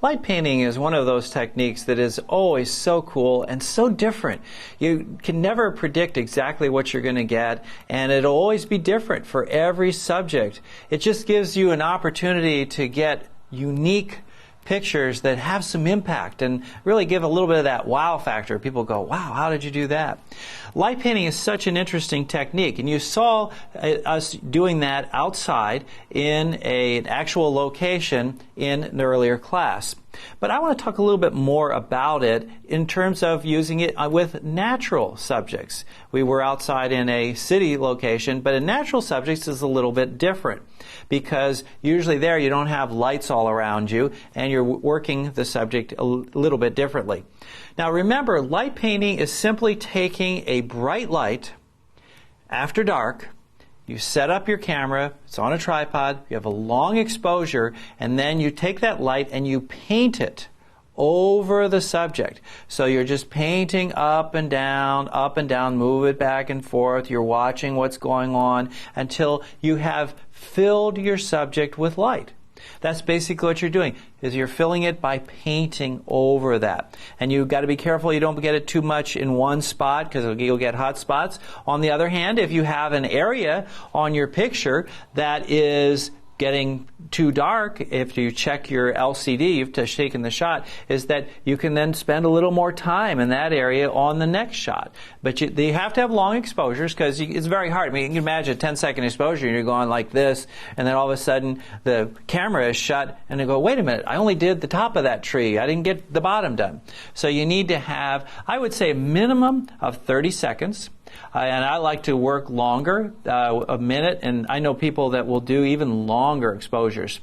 Light painting is one of those techniques that is always so cool and so different. You can never predict exactly what you're going to get, and it'll always be different for every subject. It just gives you an opportunity to get unique pictures that have some impact and really give a little bit of that wow factor. People go, wow, how did you do that? Light painting is such an interesting technique, and you saw us doing that outside in an actual location in an earlier class. But I want to talk a little bit more about it in terms of using it with natural subjects. We were outside in a city location, but in natural subjects is a little bit different because usually there you don't have lights all around you and you're working the subject a little bit differently. Now remember, light painting is simply taking a bright light after dark. You set up your camera, it's on a tripod, you have a long exposure, and then you take that light and you paint it over the subject. So you're just painting up and down, move it back and forth. You're watching what's going on until you have filled your subject with light. That's basically what you're doing, is you're filling it by painting over that. And you've got to be careful you don't get it too much in one spot because you'll get hot spots. On the other hand, if you have an area on your picture that is getting too dark, if you check your LCD, you've taken the shot, is that you can then spend a little more time in that area on the next shot. But you have to have long exposures because it's very hard. I mean, you can imagine a 10-second exposure and you're going like this, and then all of a sudden the camera is shut and you go, wait a minute, I only did the top of that tree. I didn't get the bottom done. So you need to have, I would say, a minimum of 30 seconds. And I like to work longer, a minute, and I know people that will do even longer exposures.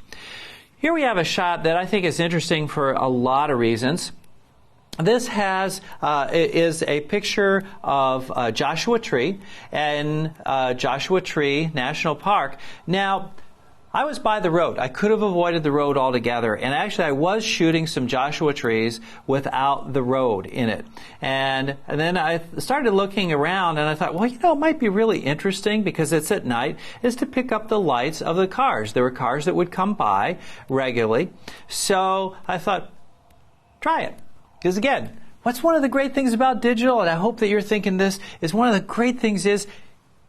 Here we have a shot that I think is interesting for a lot of reasons. This is a picture of Joshua Tree and Joshua Tree National Park. Now, I was by the road. I could have avoided the road altogether. And actually, I was shooting some Joshua trees without the road in it. And then I started looking around and I thought, well, you know, it might be really interesting because it's at night, is to pick up the lights of the cars. There were cars that would come by regularly. So I thought, try it. Because again, what's one of the great things about digital, and I hope that you're thinking this, is one of the great things is,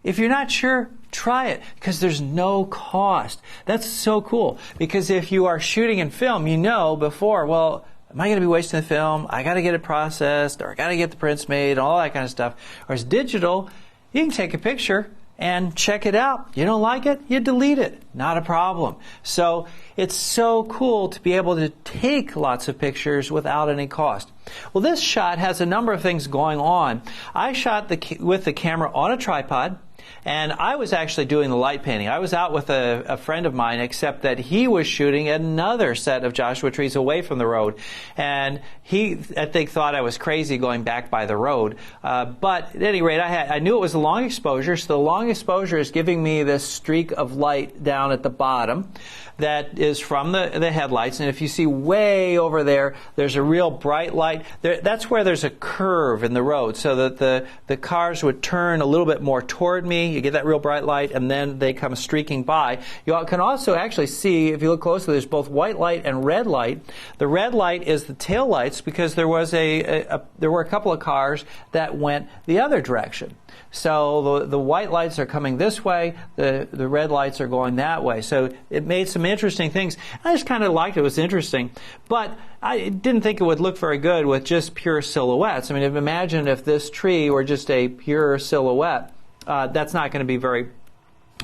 if you're not sure, try it, because there's no cost. That's so cool, because if you are shooting in film, you know before, well, am I going to be wasting the film? I got to get it processed, or I got to get the prints made, all that kind of stuff. Whereas digital, you can take a picture and check it out. You don't like it, you delete it. Not a problem. So it's so cool to be able to take lots of pictures without any cost. Well, this shot has a number of things going on. I shot with the camera on a tripod, and I was actually doing the light painting. I was out with a friend of mine, except that he was shooting another set of Joshua trees away from the road. And he, I think, thought I was crazy going back by the road. But at any rate, I knew it was a long exposure, so the long exposure is giving me this streak of light down at the bottom that is from the headlights. And if you see way over there, there's a real bright light. That's where there's a curve in the road, so that the cars would turn a little bit more toward me. You get that real bright light, and then they come streaking by. You can also actually see, if you look closely, there's both white light and red light. The red light is the tail lights, because there was there were a couple of cars that went the other direction. So the white lights are coming this way, the red lights are going that way. So it made some interesting things. I just kind of liked it. It was interesting. But I didn't think it would look very good with just pure silhouettes. I mean, imagine if this tree were just a pure silhouette. That's not going to be very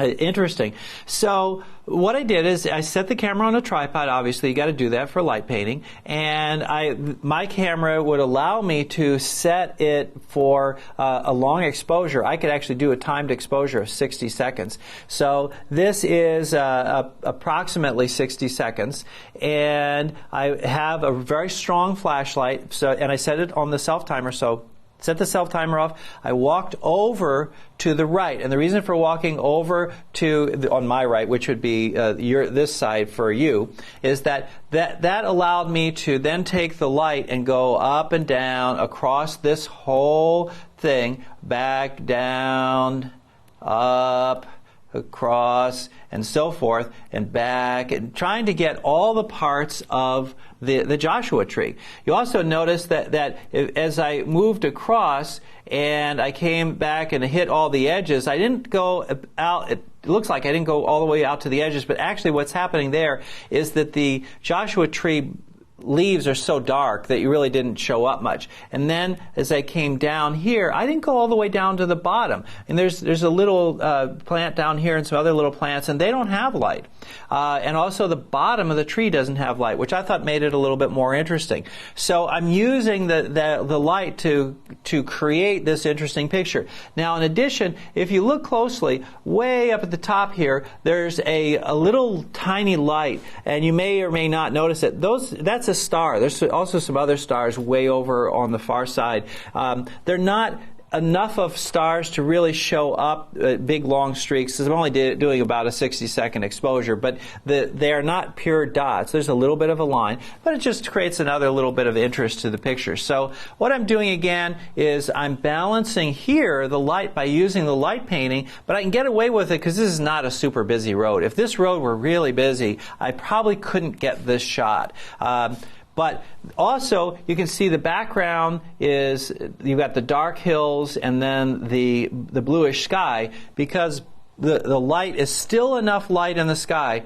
interesting. So what I did is I set the camera on a tripod. Obviously, you got to do that for light painting. And my camera would allow me to set it for a long exposure. I could actually do a timed exposure of 60 seconds. So this is approximately 60 seconds. And I have a very strong flashlight. And I set it on the self-timer. So set the self-timer off. I walked over to the right. And the reason for walking over to, on my right, which would be this side for you, is that allowed me to then take the light and go up and down across this whole thing, back, down, up, across, and so forth, and back, and trying to get all the parts of the Joshua tree. You also notice that as I moved across and I came back and hit all the edges, I didn't go out. It looks like I didn't go all the way out to the edges, but actually what's happening there is that the Joshua tree leaves are so dark that you really didn't show up much. And then as I came down here, I didn't go all the way down to the bottom. And there's a little plant down here and some other little plants, and they don't have light. And also the bottom of the tree doesn't have light, which I thought made it a little bit more interesting. So I'm using the light to create this interesting picture. Now, in addition, if you look closely, way up at the top here, there's a little tiny light, and you may or may not notice it. That's a star. There's also some other stars way over on the far side. They're not enough of stars to really show up big long streaks. I'm only doing about a 60-second exposure, but they are not pure dots. There's a little bit of a line, but it just creates another little bit of interest to the picture. So what I'm doing again is I'm balancing here the light by using the light painting, but I can get away with it because this is not a super busy road. If this road were really busy, I probably couldn't get this shot. But also, you can see the background is, you've got the dark hills and then the bluish sky, because the light is still enough light in the sky.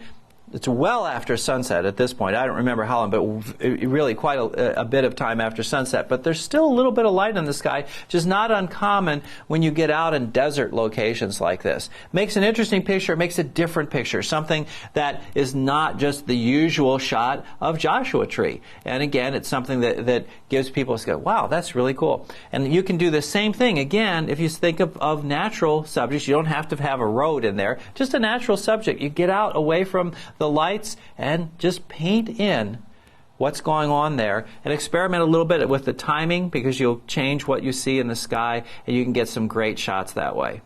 It's well after sunset at this point. I don't remember how long, but really quite a bit of time after sunset. But there's still a little bit of light in the sky, which is not uncommon when you get out in desert locations like this. Makes an interesting picture. It makes a different picture, something that is not just the usual shot of Joshua Tree. And again, it's something that gives people a go, wow, that's really cool. And you can do the same thing, again, if you think of natural subjects. You don't have to have a road in there, just a natural subject. You get out away from the lights and just paint in what's going on there and experiment a little bit with the timing, because you'll change what you see in the sky and you can get some great shots that way.